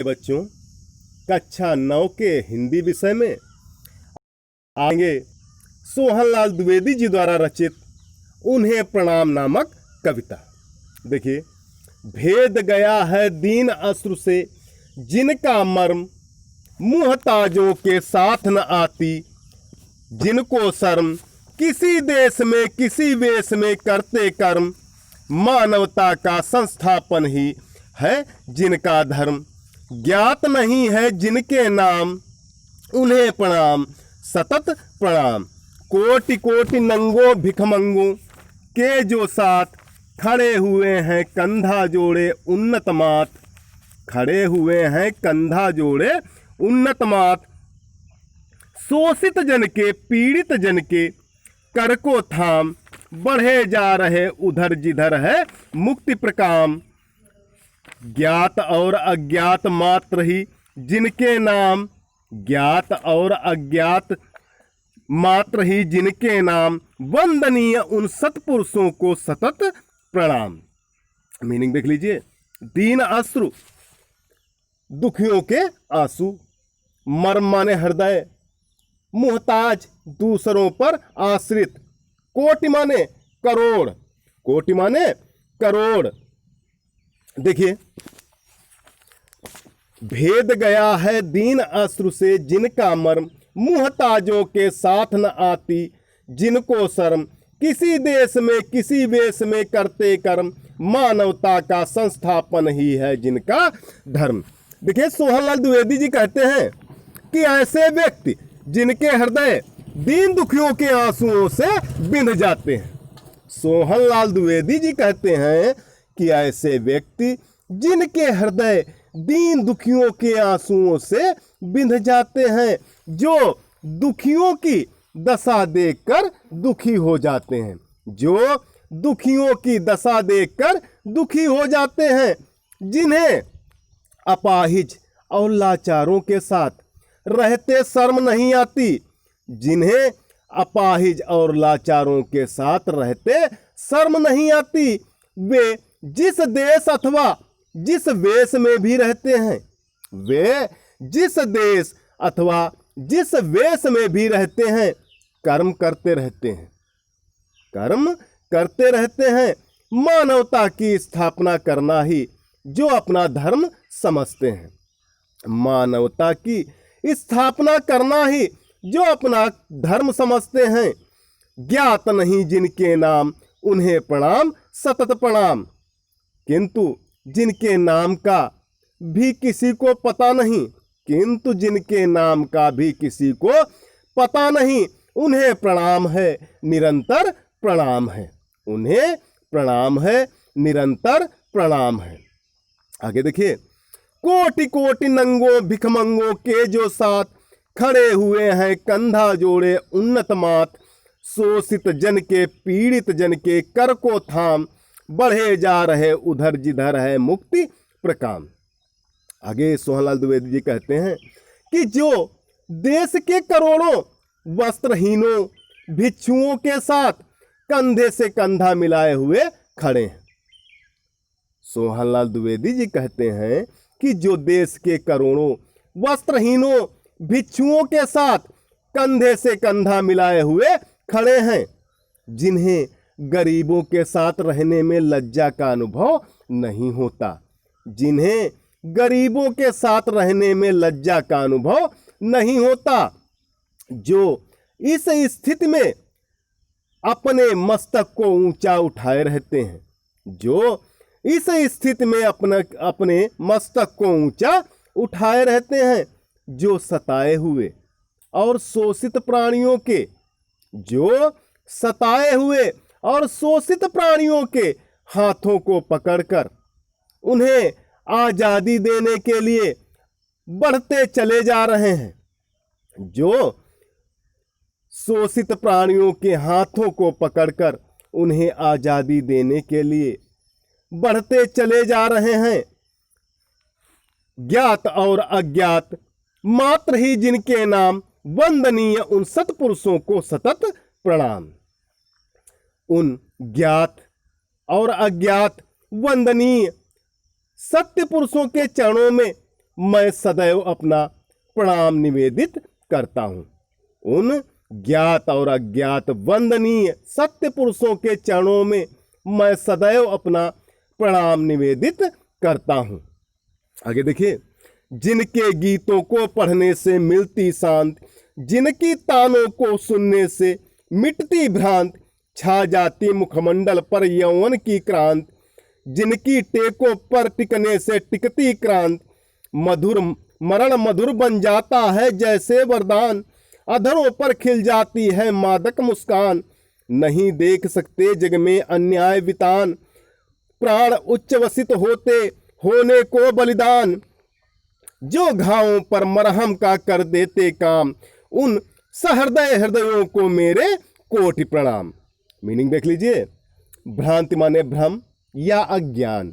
बच्चों, कक्षा 9 के हिंदी विषय में आएंगे सोहनलाल द्विवेदी जी द्वारा रचित उन्हें प्रणाम नामक कविता। देखिए, भेद गया है दीन अश्रु से जिनका मर्म, मुहताजों के साथ न आती जिनको शर्म, किसी देश में किसी वेश में करते कर्म, मानवता का संस्थापन ही है जिनका धर्म। ज्ञात नहीं है जिनके नाम, उन्हें प्रणाम सतत प्रणाम। कोटि कोटि नंगो भिखमंगों के जो साथ खड़े हुए हैं कंधा जोड़े उन्नत मात, खड़े हुए हैं कंधा जोड़े उन्नत मात। शोषित जन के पीड़ित जन के कर को थाम, बढ़े जा रहे उधर जिधर है मुक्ति प्रकाम। ज्ञात और अज्ञात मात्र ही जिनके नाम, ज्ञात और अज्ञात मात्र ही जिनके नाम, वंदनीय उन सत्पुरुषों को सतत प्रणाम। मीनिंग देख लीजिए। दीन अश्रु, दुखियों के आंसू। मर्म माने हृदय। मुहताज, दूसरों पर आश्रित। कोटि माने करोड़, कोटि माने करोड़। देखिए, भेद गया है दीन अश्रु से जिनका मर्म, मुहताजों के साथ न आती जिनको शर्म, किसी देश में किसी वेश में करते कर्म, मानवता का संस्थापन ही है जिनका धर्म। देखिए, सोहनलाल द्विवेदी जी कहते हैं कि ऐसे व्यक्ति जिनके हृदय दीन दुखियों के आंसुओं से बिंध जाते हैं। सोहनलाल द्विवेदी जी कहते हैं कि ऐसे व्यक्ति जिनके हृदय दीन दुखियों के आंसुओं से बिंध जाते हैं, जो दुखियों की दशा देखकर दुखी हो जाते हैं, जो दुखियों की दशा देखकर दुखी हो जाते हैं, जिन्हें अपाहिज और लाचारों के साथ रहते शर्म नहीं आती, जिन्हें अपाहिज और लाचारों के साथ रहते शर्म नहीं आती। वे जिस देश अथवा जिस वेश में भी रहते हैं, वे जिस देश अथवा जिस वेश में भी रहते हैं, कर्म करते रहते हैं, कर्म करते रहते हैं। मानवता की स्थापना करना ही जो अपना धर्म समझते हैं, मानवता की स्थापना करना ही जो अपना धर्म समझते हैं। ज्ञात नहीं जिनके नाम, उन्हें प्रणाम सतत प्रणाम। किंतु जिनके नाम का भी किसी को पता नहीं, किंतु जिनके नाम का भी किसी को पता नहीं, उन्हें प्रणाम है निरंतर प्रणाम है, उन्हें प्रणाम है निरंतर प्रणाम है। आगे देखिए। कोटि कोटि नंगों भिखमंगों के जो साथ खड़े हुए हैं कंधा जोड़े उन्नत मात, शोषित जन के पीड़ित जन के कर को थाम, बढ़े जा रहे उधर जिधर है मुक्ति प्रकाम। आगे सोहनलाल द्विवेदी जी कहते हैं कि जो देश के करोड़ों वस्त्रहीनों भिक्षुओं के साथ कंधे से कंधा मिलाए हुए खड़े हैं। सोहनलाल द्विवेदी जी कहते हैं कि जो देश के करोड़ों वस्त्रहीनों भिक्षुओं के साथ कंधे से कंधा मिलाए हुए खड़े हैं, जिन्हें गरीबों के साथ रहने में लज्जा का अनुभव नहीं होता, जिन्हें गरीबों के साथ रहने में लज्जा का अनुभव नहीं होता, जो इस स्थिति में अपने मस्तक को ऊंचा उठाए रहते हैं, जो इस स्थिति में अपने मस्तक को ऊंचा उठाए रहते हैं, जो सताए हुए और शोषित प्राणियों के, जो सताए हुए और शोषित प्राणियों के हाथों को पकड़कर उन्हें आजादी देने के लिए बढ़ते चले जा रहे हैं, जो शोषित प्राणियों के हाथों को पकड़कर उन्हें आजादी देने के लिए बढ़ते चले जा रहे हैं। ज्ञात और अज्ञात मात्र ही जिनके नाम, वंदनीय उन सत्पुरुषों को सतत प्रणाम। उन ज्ञात और अज्ञात वंदनीय सत्य पुरुषों के चरणों में मैं सदैव अपना प्रणाम निवेदित करता हूँ। उन ज्ञात और अज्ञात वंदनीय सत्य पुरुषों के चरणों में मैं सदैव अपना प्रणाम निवेदित करता हूँ। आगे देखिए, जिनके गीतों को पढ़ने से मिलती शांति, जिनकी तानों को सुनने से मिटती भ्रांत, छा जाती मुखमंडल पर यौवन की क्रांति, जिनकी टेकों पर टिकने से टिकती क्रांति, मधुर मरण मधुर बन जाता है जैसे वरदान, अधरों पर खिल जाती है मादक मुस्कान, नहीं देख सकते जग में अन्याय वितान, प्राण उच्चवसित होते होने को बलिदान, जो घावों पर मरहम का कर देते काम, उन सहृदय हृदयों को मेरे कोटि प्रणाम। मीनिंग देख लीजिए, भ्रांति माने भ्रम या अज्ञान,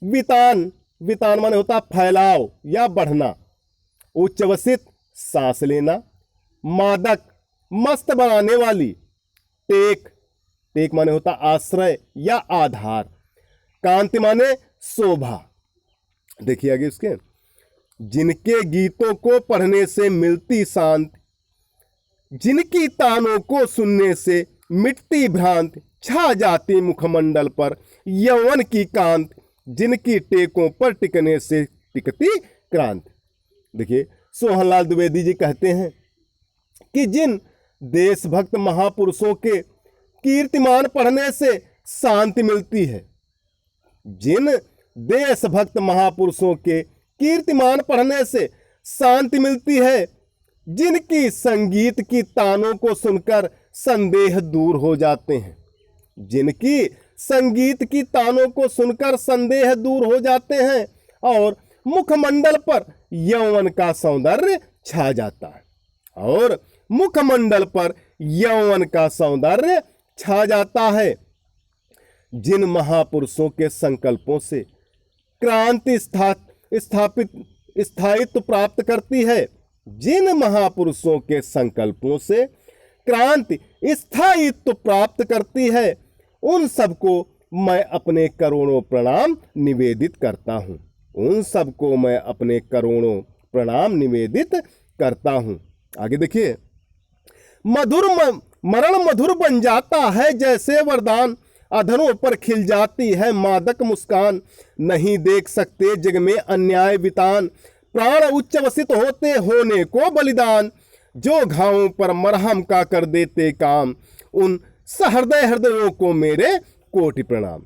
वितान, वितान माने होता फैलाव या बढ़ना, उच्चवसित सांस लेना, मादक मस्त बनाने वाली, टेक, टेक माने होता आश्रय या आधार, कांति माने शोभा। देखिए आगे उसके, जिनके गीतों को पढ़ने से मिलती शांति, जिनकी तानों को सुनने से मिटती भ्रांत, छा जाती मुखमंडल पर यौवन की कांत, जिनकी टेकों पर टिकने से टिकती क्रांत। देखिए, सोहनलाल द्विवेदी जी कहते हैं कि जिन देशभक्त महापुरुषों के कीर्तिमान पढ़ने से शांति मिलती है, जिन देशभक्त महापुरुषों के कीर्तिमान पढ़ने से शांति मिलती है, जिनकी संगीत की तानों को सुनकर संदेह दूर हो जाते हैं, जिनकी संगीत की तानों को सुनकर संदेह दूर हो जाते हैं और मुखमंडल पर यौवन का सौंदर्य छा जाता है, और मुखमंडल पर यौवन का सौंदर्य छा जाता है। जिन महापुरुषों के संकल्पों से क्रांति स्थायित्व प्राप्त करती है, जिन महापुरुषों के संकल्पों से क्रांति स्थायित्व प्राप्त करती है, उन सबको मैं अपने करोड़ों प्रणाम निवेदित करता हूँ, उन सबको मैं अपने करोड़ों प्रणाम निवेदित करता हूँ। आगे देखिए, मरण मधुर बन जाता है जैसे वरदान, अधरों पर खिल जाती है मादक मुस्कान, नहीं देख सकते जग में अन्याय वितान, प्राण उच्चवसित होते होने को बलिदान, जो घावों पर मरहम का कर देते काम, उन सहृदय हृदयों को मेरे कोटि प्रणाम।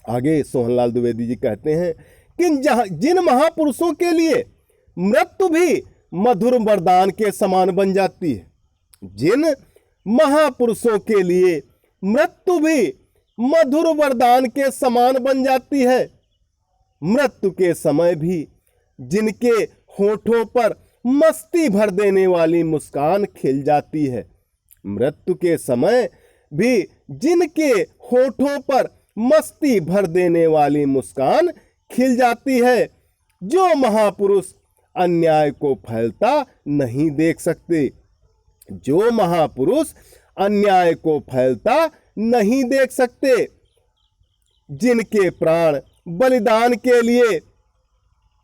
आगे सोहनलाल द्विवेदी जी कहते हैं कि जिन महापुरुषों के लिए मृत्यु भी मधुर वरदान के समान बन जाती है, जिन महापुरुषों के लिए मृत्यु भी मधुर वरदान के समान बन जाती है, मृत्यु के समय भी जिनके होठों पर मस्ती भर देने वाली मुस्कान खिल जाती है, मृत्यु के समय भी जिनके होठों पर मस्ती भर देने वाली मुस्कान खिल जाती है, जो महापुरुष अन्याय को फैलता नहीं देख सकते, जो महापुरुष अन्याय को फैलता नहीं देख सकते, जिनके प्राण बलिदान के लिए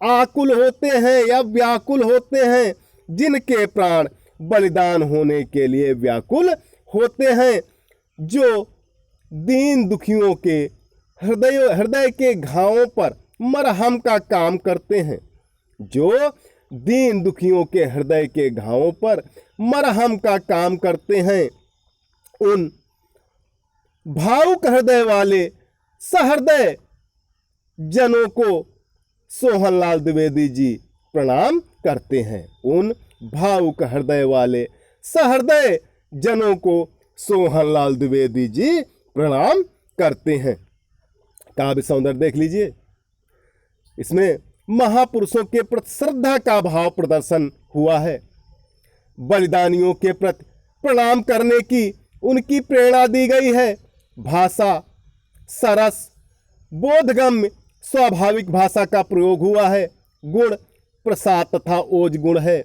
आकुल होते हैं या व्याकुल होते हैं, जिनके प्राण बलिदान होने के लिए व्याकुल होते हैं, जो दीन दुखियों के हृदय के घावों पर मरहम का काम करते हैं, जो दीन दुखियों के हृदय के घावों पर मरहम का काम करते हैं, उन भावुक हृदय वाले सहृदय जनों को सोहनलाल द्विवेदी जी प्रणाम करते हैं, उन भावुक हृदय वाले सहृदय जनों को सोहनलाल द्विवेदी जी प्रणाम करते हैं। काव्य सौंदर्य देख लीजिए, इसमें महापुरुषों के प्रति श्रद्धा का भाव प्रदर्शन हुआ है, बलिदानियों के प्रति प्रणाम करने की उनकी प्रेरणा दी गई है, भाषा सरस बोधगम्य स्वाभाविक भाषा का प्रयोग हुआ है, गुण प्रसाद तथा ओज गुण है,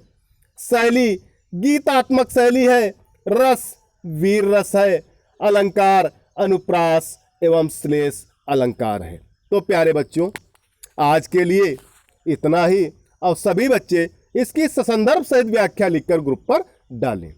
शैली गीतात्मक शैली है, रस वीर रस है, अलंकार अनुप्रास एवं श्लेष अलंकार है। तो प्यारे बच्चों, आज के लिए इतना ही। और सभी बच्चे इसकी ससंदर्भ सहित व्याख्या लिखकर ग्रुप पर डालें।